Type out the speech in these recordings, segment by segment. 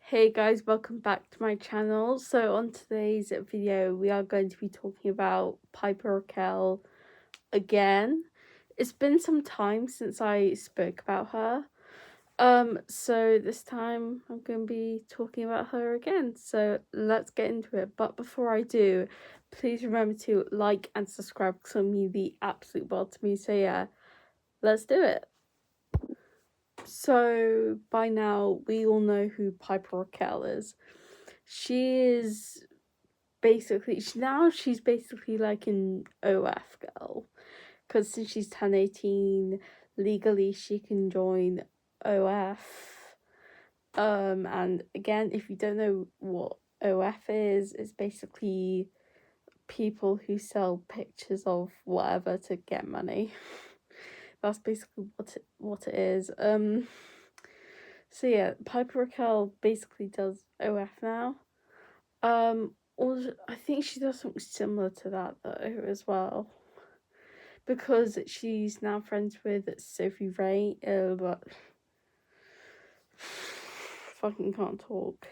Hey guys, welcome back to my channel. So on today's video, we are going to be talking about Piper Rockelle again. It's been some time since I spoke about her. So this time I'm going to be talking about her again. So let's get into it. But before I do, please remember to like and subscribe because it'll mean the absolute world to me. So yeah, let's do it. So by now we all know who Piper Rockelle is. She's basically she's basically like an OF girl, because since she's turned 18 legally she can join OF. And again, if you don't know what OF is, it's basically people who sell pictures of whatever to get money. That's basically what it is. So yeah, Piper Rockelle basically does OF now. Also, I think she does something similar to that though as well, because she's now friends with Sophie Ray. But fucking can't talk.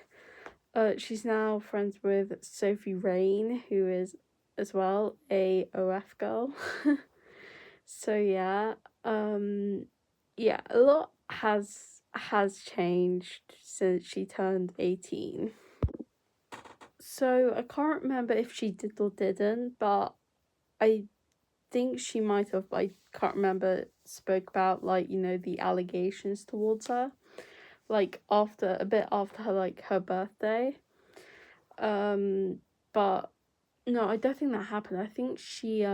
She's now friends with Sophie Rain, who is as well a OF girl. So yeah, yeah, a lot has changed since she turned 18. So I can't remember if she did or didn't, but I think she might have, but I can't remember, spoke about like, you know, the allegations towards her, like after a bit after her birthday. But no, I don't think that happened. I think she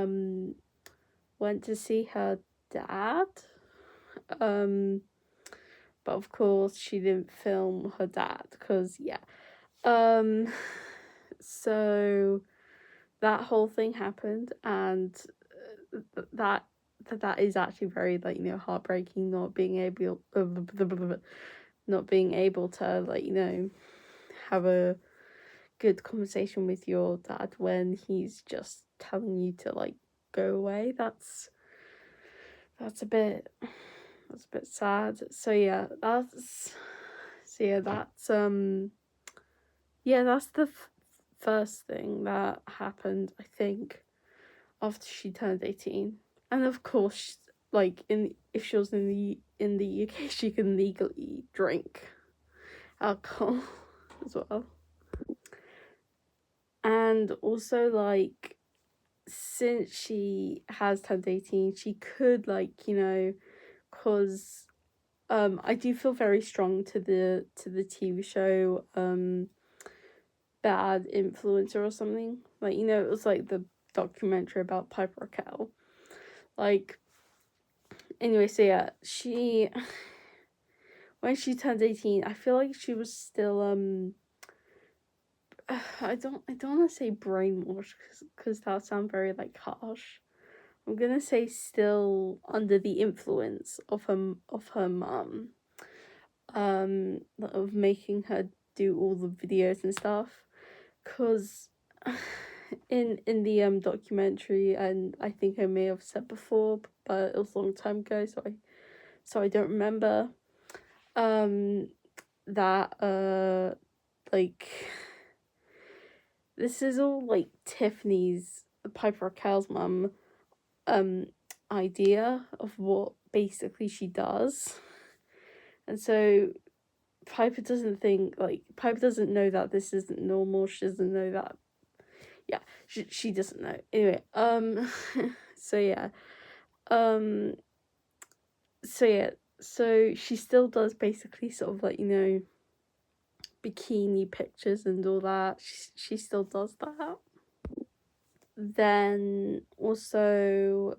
went to see her dad. But of course she didn't film her dad because yeah. So that whole thing happened, and that is actually very, like, you know, heartbreaking, not being able to, like, you know, have a good conversation with your dad when he's just telling you to, like, go away. That's a bit sad. So yeah, that's the first thing that happened, I think, after she turned 18. And of course, like, if she was in the UK, she can legally drink alcohol as well. And also, like, since she has turned 18, she could, like, you know, cause I do feel very strong to the TV show Bad Influencer or something. Like, you know, it was like the documentary about Piper Rockelle. Like, anyway, so yeah, when she turned 18, I feel like she was still I don't want to say brainwashed, because that sounds very, like, harsh. I'm gonna say still under the influence of her mum, of making her do all the videos and stuff, because in the documentary, and I think I may have said before, but it was a long time ago, so I don't remember, that like, this is all like Tiffany's, Piper Rockelle's mum, idea of what basically she does. And so Piper doesn't know that this isn't normal. She doesn't know that, yeah, she doesn't know. Anyway, so yeah, so she still does basically sort of, like, you know, bikini pictures and all that. She still does that. Then also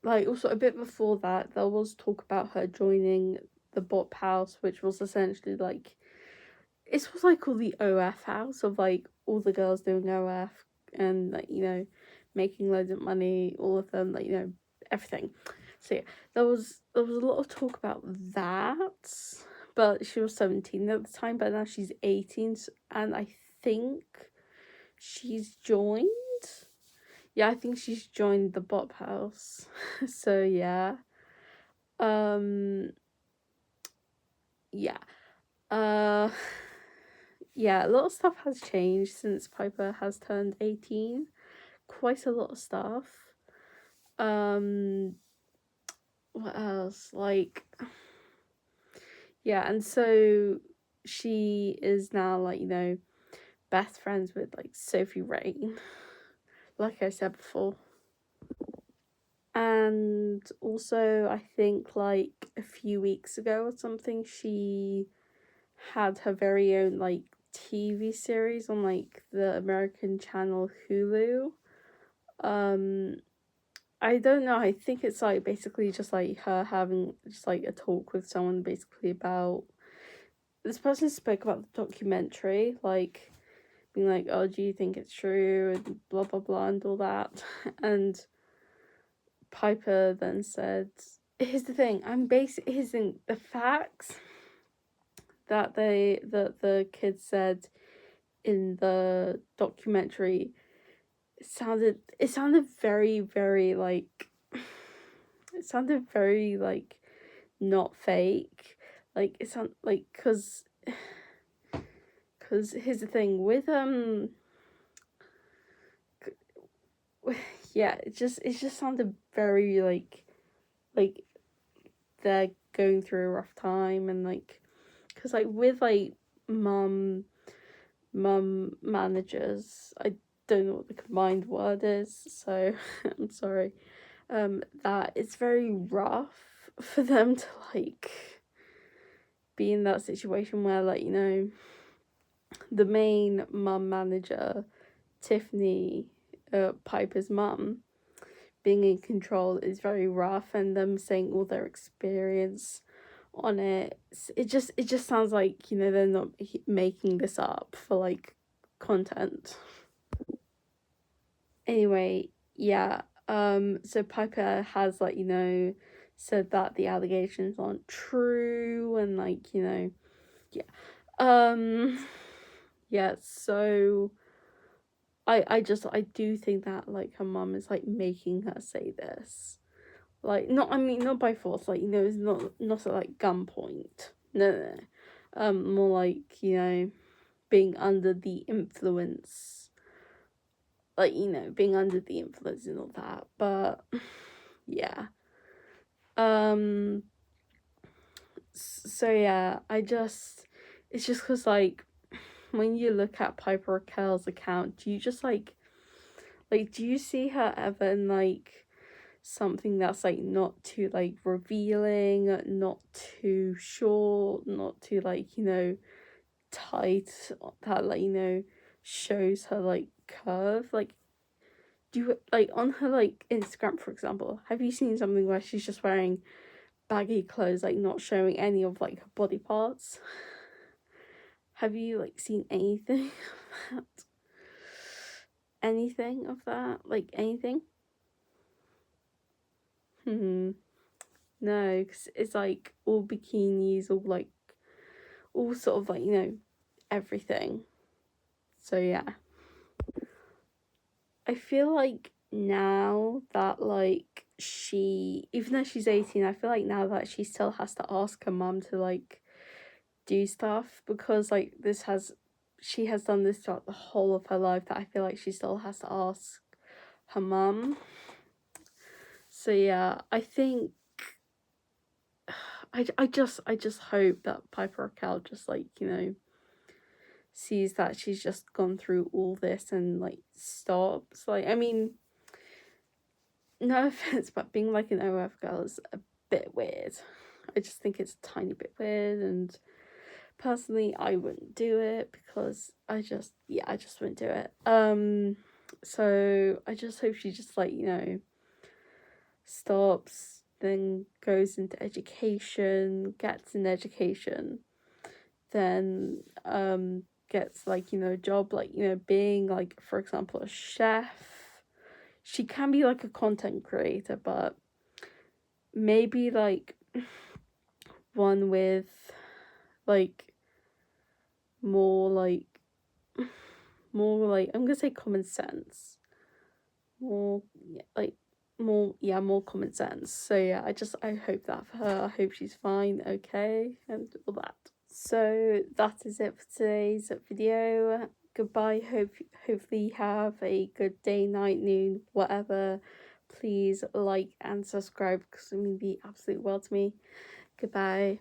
a bit before that, there was talk about her joining the Bop House, which was essentially like, it was like all the OF house of, like, all the girls doing OF and, like, you know, making loads of money, all of them, like, you know, everything. So yeah, there was a lot of talk about that, but she was 17 at the time, but now she's 18, and I think she's joined. Yeah, I think she's joined the Bop House. So yeah. Yeah. yeah, a lot of stuff has changed since Piper has turned 18. Quite a lot of stuff. Um, what else? Like, yeah, and so she is now, like, best friends with, like, Sophie Rain, like I said before. And also, I think, like, a few weeks ago or something, she had her very own, like, TV series on, like, the American channel Hulu. I don't know, I think it's, like, basically just, like, her having just, like, a talk with someone basically about... This person spoke about the documentary, like, being like, oh, do you think it's true, and blah, blah, blah, and all that. And Piper then said, here's the thing, here's the facts that the kids said in the documentary, it sounded very, very, like, it sounded very, like, not fake. Like, it sounded like, because here's the thing with yeah, it just sounded very, like they're going through a rough time, and, like, because, like, with, like, mum managers, I don't know what the combined word is, so I'm sorry, that it's very rough for them to, like, be in that situation where, like, the main mum manager, Tiffany, Piper's mum, being in control is very rough, and them saying all their experience on it, it just sounds like, they're not making this up for, like, content. Anyway, yeah, so Piper has, like, said that the allegations aren't true, and, like, yeah, yeah, so I do think that, like, her mum is, like, making her say this, like, not by force, like, it's not at, like, gunpoint, no, more like, being under the influence, like, being under the influence and all that, but yeah, so yeah, it's just because, like, when you look at Piper Rockelle's account, do you just, like, do you see her ever in, like, something that's, like, not too, like, revealing, not too short, not too, like, tight, that, like, shows her, like, curve? Like, do you, like, on her, like, Instagram, for example, have you seen something where she's just wearing baggy clothes, like, not showing any of, like, her body parts? Have you, like, seen anything of that? Anything of that? Like, anything? No, because it's, like, all bikinis, all, like, all sort of, like, everything. So yeah, I feel like now that, like, even though she's 18, I feel like now that she still has to ask her mum to, like, do stuff, because, like, she has done this throughout the whole of her life, that I feel like she still has to ask her mum. So yeah, I think I just hope that Piper Raquel just, like, sees that she's just gone through all this and, like, stops. Like, I mean, no offense, but being, like, an OF girl is a bit weird. I just think it's a tiny bit weird, and personally I wouldn't do it, because I just wouldn't do it. So I just hope she just, like, stops, then goes into education, gets an education, then gets, like, a job, like, being, like, for example, a chef. She can be, like, a content creator, but maybe, like, one with, like, more like I'm gonna say common sense, more, yeah, like, more common sense. So yeah, I hope that for her. I hope she's fine, okay, and all that. So that is it for today's video. Goodbye. Hopefully you have a good day, night, noon, whatever. Please like and subscribe because it means the absolute world to me. Goodbye.